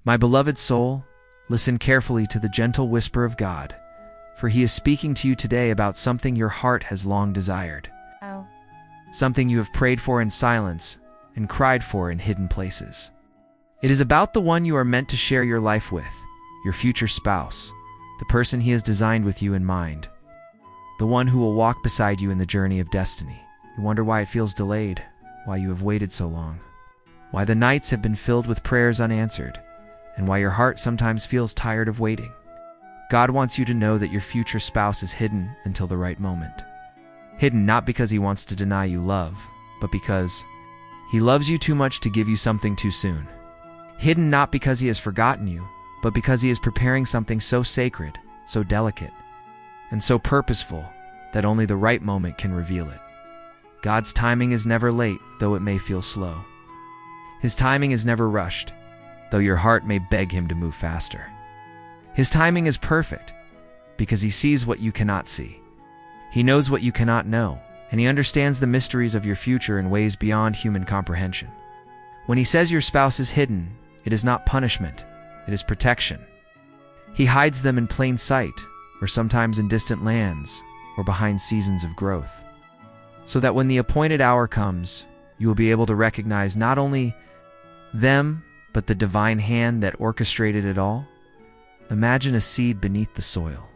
My beloved soul, listen carefully to the gentle whisper of God, for He is speaking to you today about something your heart has long desired. Oh. Something you have prayed for in silence and cried for in hidden places. It is about the one you are meant to share your life with, your future spouse, the person He has designed with you in mind, the one who will walk beside you in the journey of destiny. You wonder why it feels delayed, why you have waited so long, why the nights have been filled with prayers unanswered, and why your heart sometimes feels tired of waiting. God wants you to know that your future spouse is hidden until the right moment. Hidden not because He wants to deny you love, but because He loves you too much to give you something too soon. Hidden not because He has forgotten you, but because He is preparing something so sacred, so delicate, and so purposeful that only the right moment can reveal it. God's timing is never late, though it may feel slow. His timing is never rushed, though your heart may beg Him to move faster. His timing is perfect, because He sees what you cannot see. He knows what you cannot know, and He understands the mysteries of your future in ways beyond human comprehension. When He says your spouse is hidden, it is not punishment, it is protection. He hides them in plain sight, or sometimes in distant lands, or behind seasons of growth, so that when the appointed hour comes, you will be able to recognize not only them, but the divine hand that orchestrated it all. Imagine a seed beneath the soil.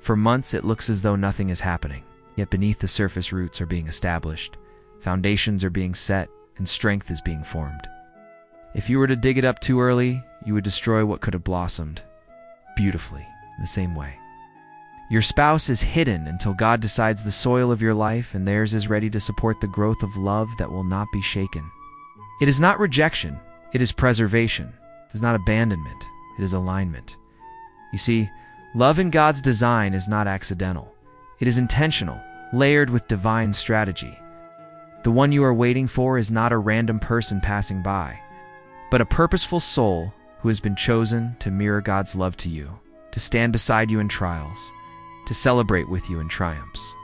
For months it looks as though nothing is happening, yet beneath the surface roots are being established, foundations are being set, and strength is being formed. If you were to dig it up too early, you would destroy what could have blossomed beautifully in the same way. Your spouse is hidden until God decides the soil of your life and theirs is ready to support the growth of love that will not be shaken. It is not rejection, it is preservation. It is not abandonment, it is alignment. You see, love in God's design is not accidental. It is intentional, layered with divine strategy. The one you are waiting for is not a random person passing by, but a purposeful soul who has been chosen to mirror God's love to you, to stand beside you in trials, to celebrate with you in triumphs,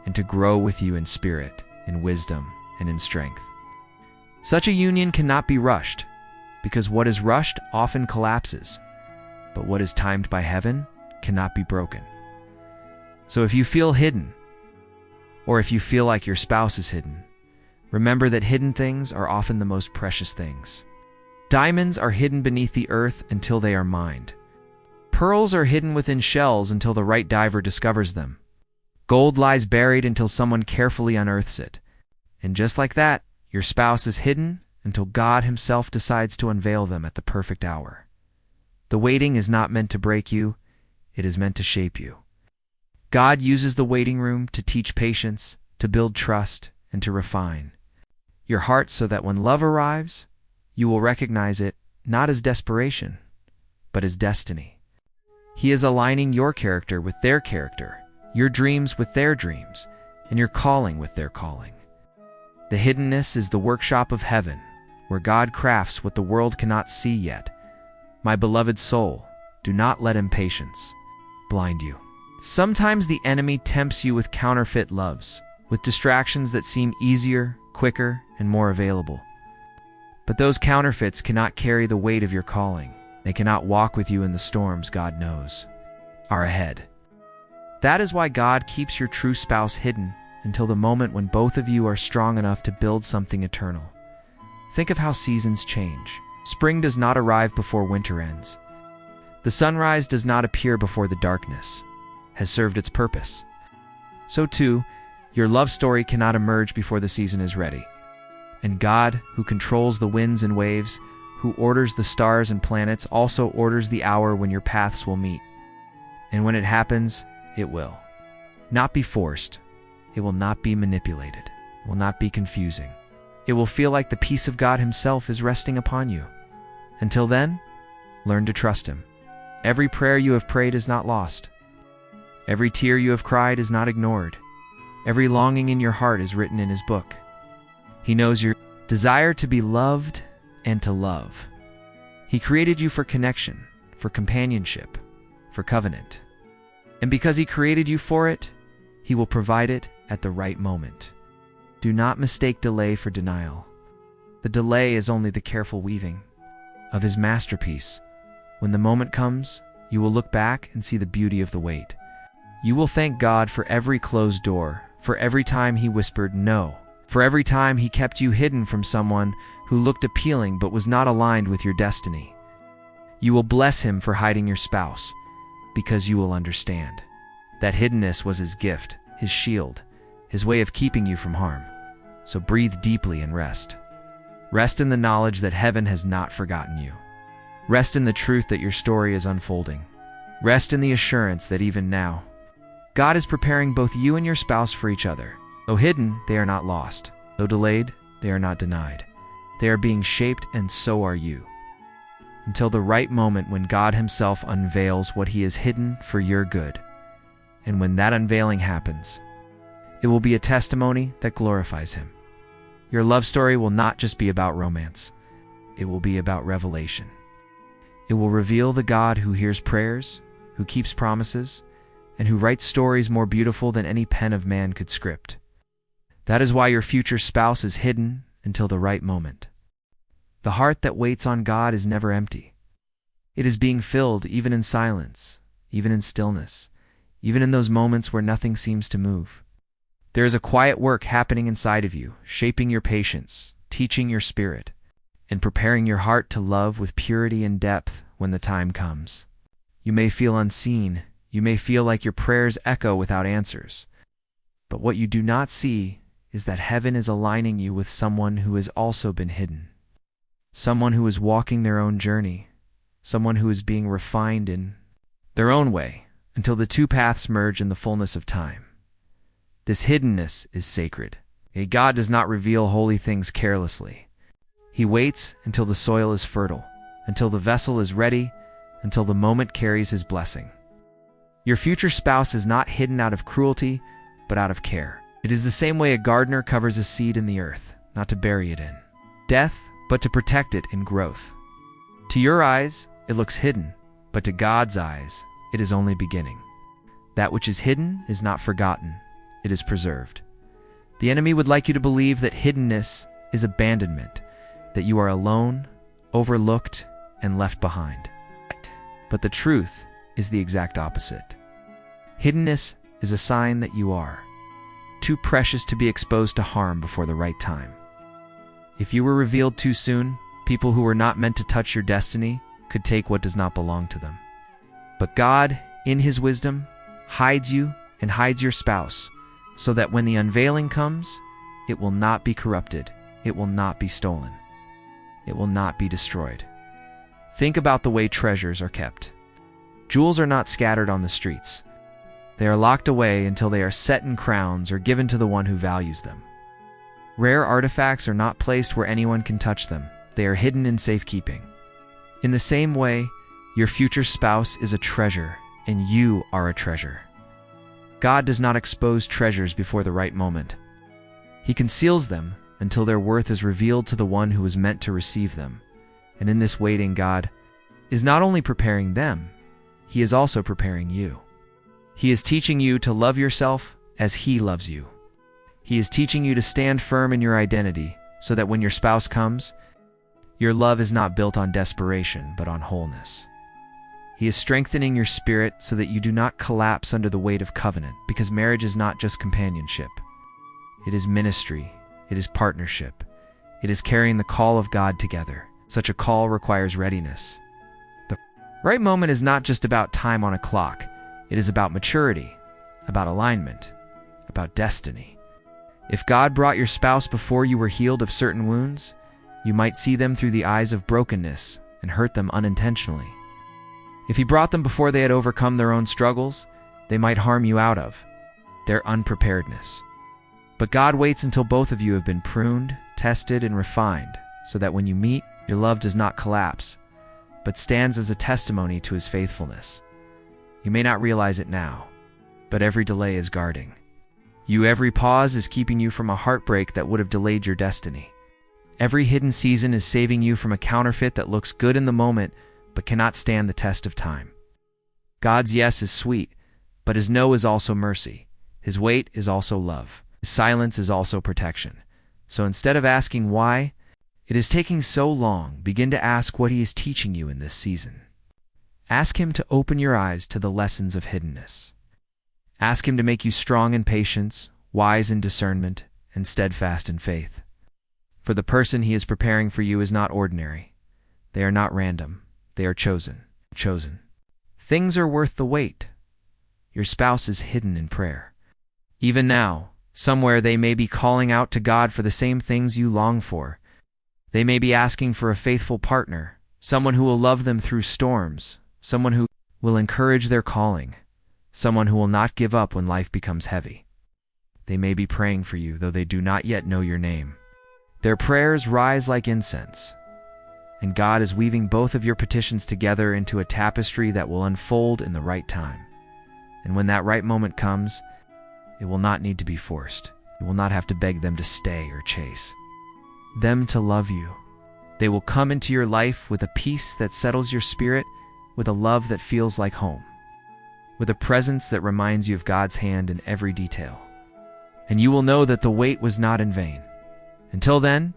and to grow with you in spirit, in wisdom, and in strength. Such a union cannot be rushed, because what is rushed often collapses, but what is timed by heaven cannot be broken. So if you feel hidden, or if you feel like your spouse is hidden, remember that hidden things are often the most precious things. Diamonds are hidden beneath the earth until they are mined. Pearls are hidden within shells until the right diver discovers them. Gold lies buried until someone carefully unearths it. And just like that, your spouse is hidden until God Himself decides to unveil them at the perfect hour. The waiting is not meant to break you, it is meant to shape you. God uses the waiting room to teach patience, to build trust, and to refine your heart so that when love arrives, you will recognize it not as desperation, but as destiny. He is aligning your character with their character, your dreams with their dreams, and your calling with their calling. The hiddenness is the workshop of heaven, where God crafts what the world cannot see yet. My beloved soul, do not let impatience blind you. Sometimes the enemy tempts you with counterfeit loves, with distractions that seem easier, quicker, and more available. But those counterfeits cannot carry the weight of your calling. They cannot walk with you in the storms God knows are ahead. That is why God keeps your true spouse hidden until the moment when both of you are strong enough to build something eternal. Think of how seasons change. Spring does not arrive before winter ends. The sunrise does not appear before the darkness has served its purpose. So too, your love story cannot emerge before the season is ready. And God, who controls the winds and waves, who orders the stars and planets, also orders the hour when your paths will meet. And when it happens, it will not be forced. It will not be manipulated. It will not be confusing. It will feel like the peace of God Himself is resting upon you. Until then, learn to trust Him. Every prayer you have prayed is not lost. Every tear you have cried is not ignored. Every longing in your heart is written in His book. He knows your desire to be loved and to love. He created you for connection, for companionship, for covenant. And because He created you for it, He will provide it at the right moment. Do not mistake delay for denial. The delay is only the careful weaving of his masterpiece. When the moment comes, you will look back and see the beauty of the wait. You will thank God for every closed door, for every time he whispered no, for every time he kept you hidden from someone who looked appealing but was not aligned with your destiny. You will bless him for hiding your spouse, because you will understand that hiddenness was his gift, his shield, his way of keeping you from harm. So breathe deeply and rest. Rest in the knowledge that heaven has not forgotten you. Rest in the truth that your story is unfolding. Rest in the assurance that even now, God is preparing both you and your spouse for each other. Though hidden, they are not lost. Though delayed, they are not denied. They are being shaped, and so are you. Until the right moment when God himself unveils what he has hidden for your good. And when that unveiling happens, it will be a testimony that glorifies him. Your love story will not just be about romance. It will be about revelation. It will reveal the God who hears prayers, who keeps promises, and who writes stories more beautiful than any pen of man could script. That is why your future spouse is hidden until the right moment. The heart that waits on God is never empty. It is being filled even in silence, even in stillness, even in those moments where nothing seems to move. There is a quiet work happening inside of you, shaping your patience, teaching your spirit, and preparing your heart to love with purity and depth when the time comes. You may feel unseen. You may feel like your prayers echo without answers. But what you do not see is that heaven is aligning you with someone who has also been hidden. Someone who is walking their own journey. Someone who is being refined in their own way until the two paths merge in the fullness of time. This hiddenness is sacred. God does not reveal holy things carelessly. He waits until the soil is fertile, until the vessel is ready, until the moment carries his blessing. Your future spouse is not hidden out of cruelty, but out of care. It is the same way a gardener covers a seed in the earth, not to bury it in death, but to protect it in growth. To your eyes, it looks hidden, but to God's eyes, it is only beginning. That which is hidden is not forgotten. It is preserved. The enemy would like you to believe that hiddenness is abandonment, that you are alone, overlooked, and left behind. But the truth is the exact opposite. Hiddenness is a sign that you are too precious to be exposed to harm before the right time. If you were revealed too soon, people who were not meant to touch your destiny could take what does not belong to them. But God, in his wisdom, hides you and hides your spouse, so that when the unveiling comes, it will not be corrupted, it will not be stolen, it will not be destroyed. Think about the way treasures are kept. Jewels are not scattered on the streets. They are locked away until they are set in crowns or given to the one who values them. Rare artifacts are not placed where anyone can touch them. They are hidden in safekeeping. In the same way, your future spouse is a treasure, and you are a treasure. God does not expose treasures before the right moment. He conceals them until their worth is revealed to the one who is meant to receive them. And in this waiting, God is not only preparing them, he is also preparing you. He is teaching you to love yourself as he loves you. He is teaching you to stand firm in your identity so that when your spouse comes, your love is not built on desperation but on wholeness. He is strengthening your spirit so that you do not collapse under the weight of covenant, because marriage is not just companionship. It is ministry. It is partnership. It is carrying the call of God together. Such a call requires readiness. The right moment is not just about time on a clock. It is about maturity, about alignment, about destiny. If God brought your spouse before you were healed of certain wounds, you might see them through the eyes of brokenness and hurt them unintentionally. If he brought them before they had overcome their own struggles, they might harm you out of their unpreparedness. But God waits until both of you have been pruned, tested, and refined, so that when you meet, your love does not collapse, but stands as a testimony to his faithfulness. You may not realize it now, but every delay is guarding you. Every pause is keeping you from a heartbreak that would have delayed your destiny. Every hidden season is saving you from a counterfeit that looks good in the moment, but cannot stand the test of time. God's yes is sweet, but his no is also mercy. His wait is also love. His silence is also protection. So instead of asking why, It is taking so long. Begin to ask what he is teaching you in this season. Ask him to open your eyes to the lessons of hiddenness. Ask him to make you strong in patience, wise in discernment, and steadfast in faith. For the person he is preparing for you is not ordinary. They are not random. They are chosen. Things are worth the wait. Your spouse is hidden in prayer. Even now, somewhere they may be calling out to God for the same things you long for. They may be asking for a faithful partner, someone who will love them through storms, someone who will encourage their calling, someone who will not give up when life becomes heavy. They may be praying for you, though they do not yet know your name. Their prayers rise like incense, and God is weaving both of your petitions together into a tapestry that will unfold in the right time. And when that right moment comes, it will not need to be forced. You will not have to beg them to stay or chase them to love you. They will come into your life with a peace that settles your spirit, with a love that feels like home, with a presence that reminds you of God's hand in every detail. And you will know that the wait was not in vain. Until then,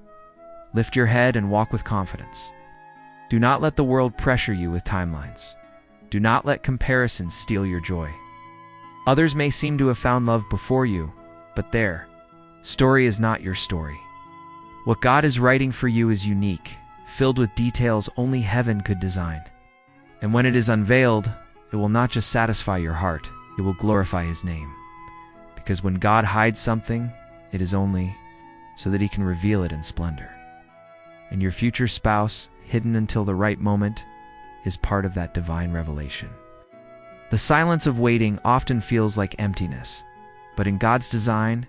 lift your head and walk with confidence. Do not let the world pressure you with timelines. Do not let comparisons steal your joy. Others may seem to have found love before you, but their story is not your story. What God is writing for you is unique, filled with details only heaven could design. And when it is unveiled, it will not just satisfy your heart, it will glorify his name. Because when God hides something, it is only so that he can reveal it in splendor. And your future spouse, hidden until the right moment, is part of that divine revelation. The silence of waiting often feels like emptiness, but in God's design,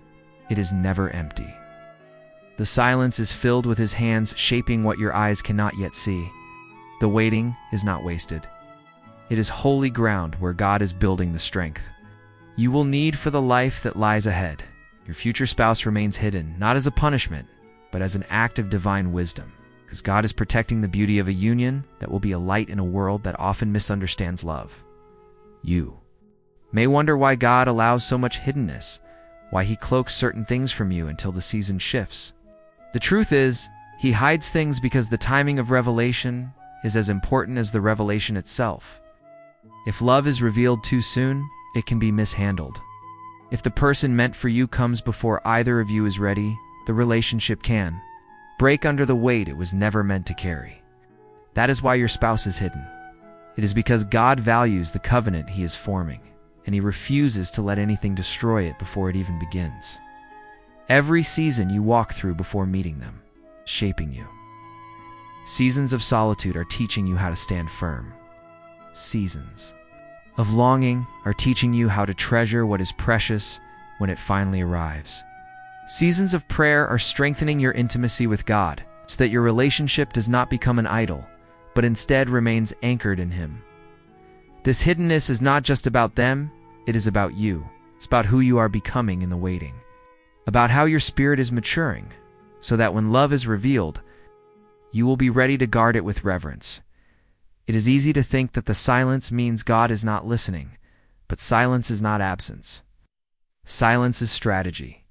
it is never empty. The silence is filled with his hands shaping what your eyes cannot yet see. The waiting is not wasted. It is holy ground where God is building the strength you will need for the life that lies ahead. Your future spouse remains hidden, not as a punishment, but as an act of divine wisdom, because God is protecting the beauty of a union that will be a light in a world that often misunderstands love. You may wonder why God allows so much hiddenness, why he cloaks certain things from you until the season shifts. The truth is, he hides things because the timing of revelation is as important as the revelation itself. If love is revealed too soon, it can be mishandled. If the person meant for you comes before either of you is ready, the relationship can break under the weight it was never meant to carry. That is why your spouse is hidden. It is because God values the covenant he is forming, and he refuses to let anything destroy it before it even begins. Every season you walk through before meeting them, shaping you. Seasons of solitude are teaching you how to stand firm. Seasons of longing are teaching you how to treasure what is precious when it finally arrives. Seasons of prayer are strengthening your intimacy with God so that your relationship does not become an idol, but instead remains anchored in him. This hiddenness is not just about them, it is about you. It's about who you are becoming in the waiting, about how your spirit is maturing, so that when love is revealed, you will be ready to guard it with reverence. It is easy to think that the silence means God is not listening, but silence is not absence. Silence is strategy.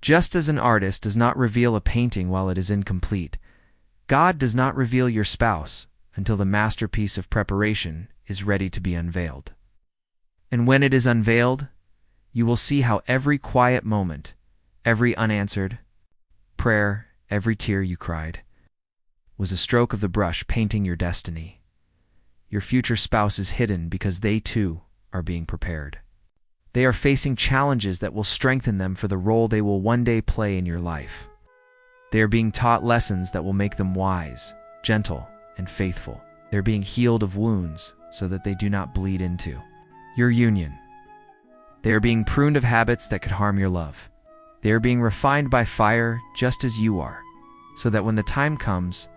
Just as an artist does not reveal a painting while it is incomplete, God does not reveal your spouse until the masterpiece of preparation is ready to be unveiled. And when it is unveiled, you will see how every quiet moment, every unanswered prayer, every tear you cried, was a stroke of the brush painting your destiny. Your future spouse is hidden because they too are being prepared. They are facing challenges that will strengthen them for the role they will one day play in your life. They are being taught lessons that will make them wise, gentle, and faithful. They are being healed of wounds so that they do not bleed into your union. They are being pruned of habits that could harm your love. They are being refined by fire just as you are, so that when the time comes,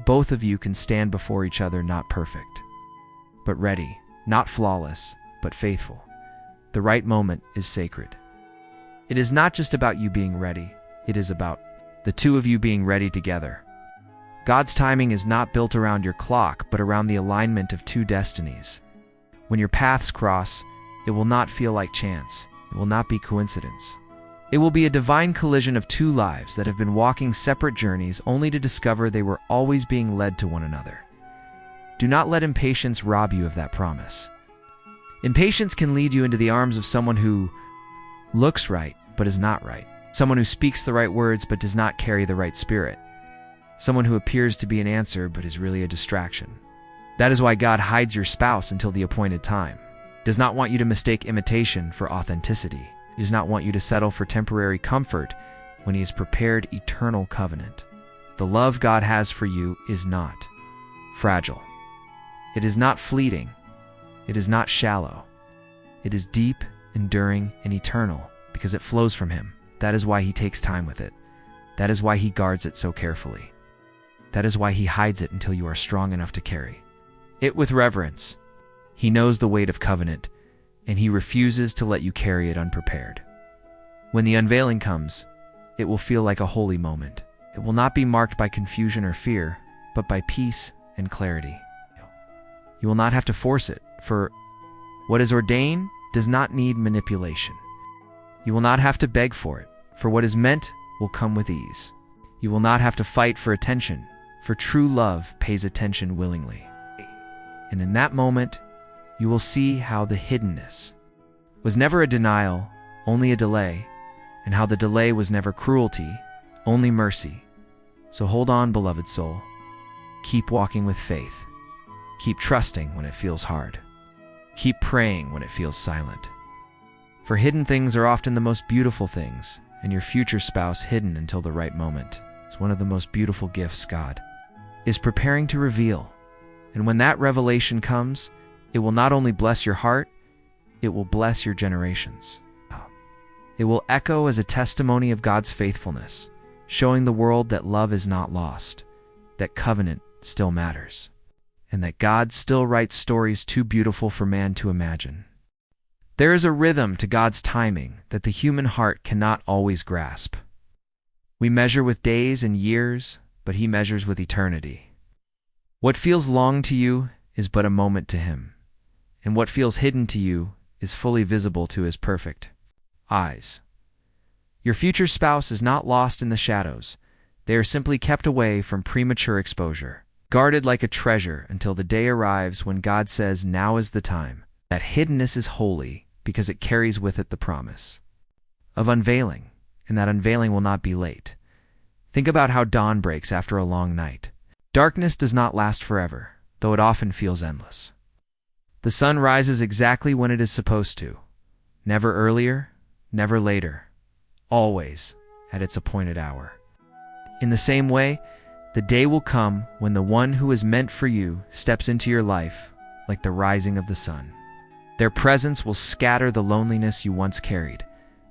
both of you can stand before each other not perfect, but ready, not flawless, but faithful. The right moment is sacred. It is not just about you being ready, it is about the two of you being ready together. God's timing is not built around your clock, but around the alignment of two destinies. When your paths cross, it will not feel like chance. It will not be coincidence. It will be a divine collision of two lives that have been walking separate journeys only to discover they were always being led to one another. Do not let impatience rob you of that promise. Impatience can lead you into the arms of someone who looks right but is not right, someone who speaks the right words but does not carry the right spirit, someone who appears to be an answer but is really a distraction. That is why God hides your spouse until the appointed time. He does not want you to mistake imitation for authenticity. He does not want you to settle for temporary comfort when He has prepared eternal covenant. The love God has for you is not fragile. It is not fleeting. It is not shallow. It is deep, enduring, and eternal because it flows from Him. That is why He takes time with it. That is why He guards it so carefully. That is why He hides it until you are strong enough to carry it with reverence. He knows the weight of covenant, and He refuses to let you carry it unprepared. When the unveiling comes, it will feel like a holy moment. It will not be marked by confusion or fear, but by peace and clarity. You will not have to force it, for what is ordained does not need manipulation. You will not have to beg for it, for what is meant will come with ease. You will not have to fight for attention, for true love pays attention willingly. And in that moment, you will see how the hiddenness was never a denial, only a delay, and how the delay was never cruelty, only mercy. So hold on, beloved soul. Keep walking with faith. Keep trusting when it feels hard. Keep praying when it feels silent. For hidden things are often the most beautiful things, and your future spouse hidden until the right moment is one of the most beautiful gifts God is preparing to reveal. And when that revelation comes, it will not only bless your heart, it will bless your generations. It will echo as a testimony of God's faithfulness, showing the world that love is not lost, that covenant still matters, and that God still writes stories too beautiful for man to imagine. There is a rhythm to God's timing that the human heart cannot always grasp. We measure with days and years, but He measures with eternity. What feels long to you is but a moment to Him, and what feels hidden to you is fully visible to His perfect eyes. Your future spouse is not lost in the shadows. They are simply kept away from premature exposure, guarded like a treasure until the day arrives when God says, "Now is the time." That hiddenness is holy because it carries with it the promise of unveiling, and that unveiling will not be late. Think about how dawn breaks after a long night. Darkness does not last forever, though it often feels endless. The sun rises exactly when it is supposed to, never earlier, never later, always at its appointed hour. In the same way, the day will come when the one who is meant for you steps into your life like the rising of the sun. Their presence will scatter the loneliness you once carried.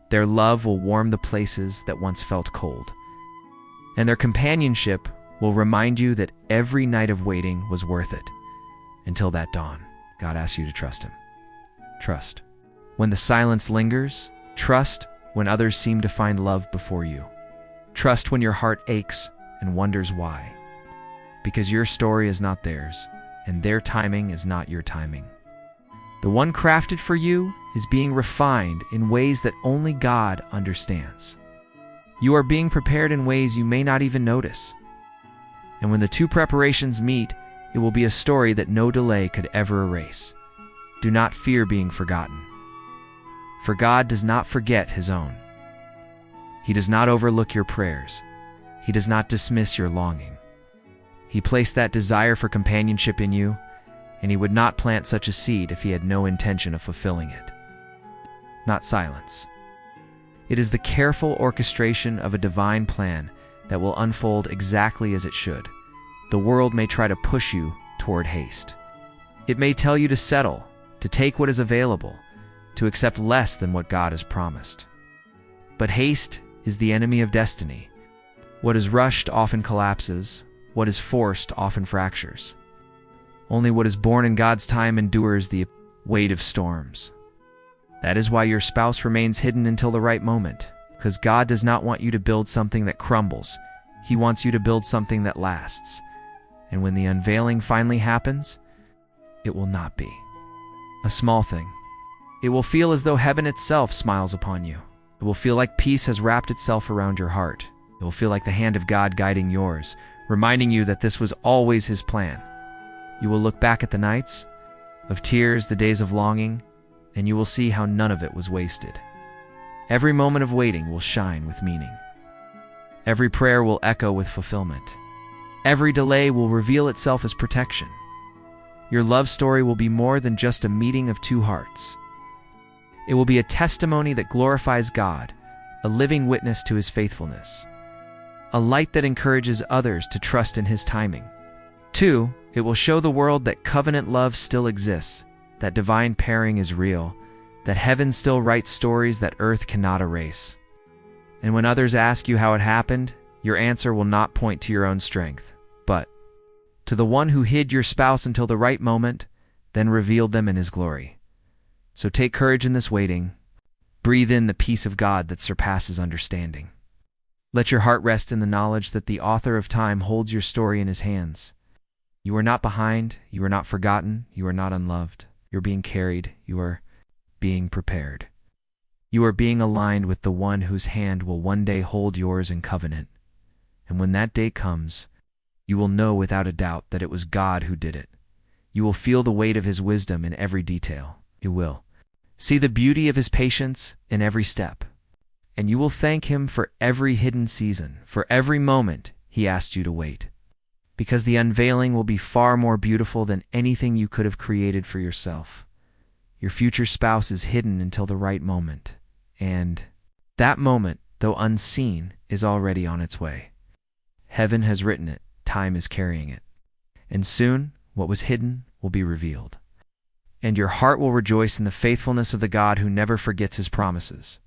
Their love will warm the places that once felt cold. And their companionship will remind you that every night of waiting was worth it. Until that dawn, God asks you to trust Him. Trust when the silence lingers. Trust when others seem to find love before you. Trust when your heart aches and wonders why. Because your story is not theirs, and their timing is not your timing. The one crafted for you is being refined in ways that only God understands. You are being prepared in ways you may not even notice. And when the two preparations meet, it will be a story that no delay could ever erase. Do not fear being forgotten. For God does not forget His own. He does not overlook your prayers. He does not dismiss your longing. He placed that desire for companionship in you, and He would not plant such a seed if He had no intention of fulfilling it. Not silence. It is the careful orchestration of a divine plan that will unfold exactly as it should. The world may try to push you toward haste. It may tell you to settle, to take what is available, to accept less than what God has promised. But haste is the enemy of destiny. What is rushed often collapses. What is forced often fractures. Only what is born in God's time endures the weight of storms. That is why your spouse remains hidden until the right moment, because God does not want you to build something that crumbles. He wants you to build something that lasts. And when the unveiling finally happens, it will not be a small thing. It will feel as though heaven itself smiles upon you. It will feel like peace has wrapped itself around your heart. It will feel like the hand of God guiding yours, reminding you that this was always His plan. You will look back at the nights of tears, the days of longing, and you will see how none of it was wasted. Every moment of waiting will shine with meaning. Every prayer will echo with fulfillment. Every delay will reveal itself as protection. Your love story will be more than just a meeting of two hearts. It will be a testimony that glorifies God, a living witness to His faithfulness, a light that encourages others to trust in His timing. 2, it will show the world that covenant love still exists, that divine pairing is real, that heaven still writes stories that earth cannot erase. And when others ask you how it happened, your answer will not point to your own strength, but to the one who hid your spouse until the right moment, then revealed them in His glory. So take courage in this waiting. Breathe in the peace of God that surpasses understanding. Let your heart rest in the knowledge that the author of time holds your story in His hands. You are not behind, you are not forgotten, you are not unloved. You're being carried, you are being prepared. You are being aligned with the one whose hand will one day hold yours in covenant. And when that day comes, you will know without a doubt that it was God who did it. You will feel the weight of His wisdom in every detail. You will see the beauty of His patience in every step. And you will thank Him for every hidden season, for every moment He asked you to wait. Because the unveiling will be far more beautiful than anything you could have created for yourself. Your future spouse is hidden until the right moment. And that moment, though unseen, is already on its way. Heaven has written it, time is carrying it. And soon, what was hidden will be revealed. And your heart will rejoice in the faithfulness of the God who never forgets His promises.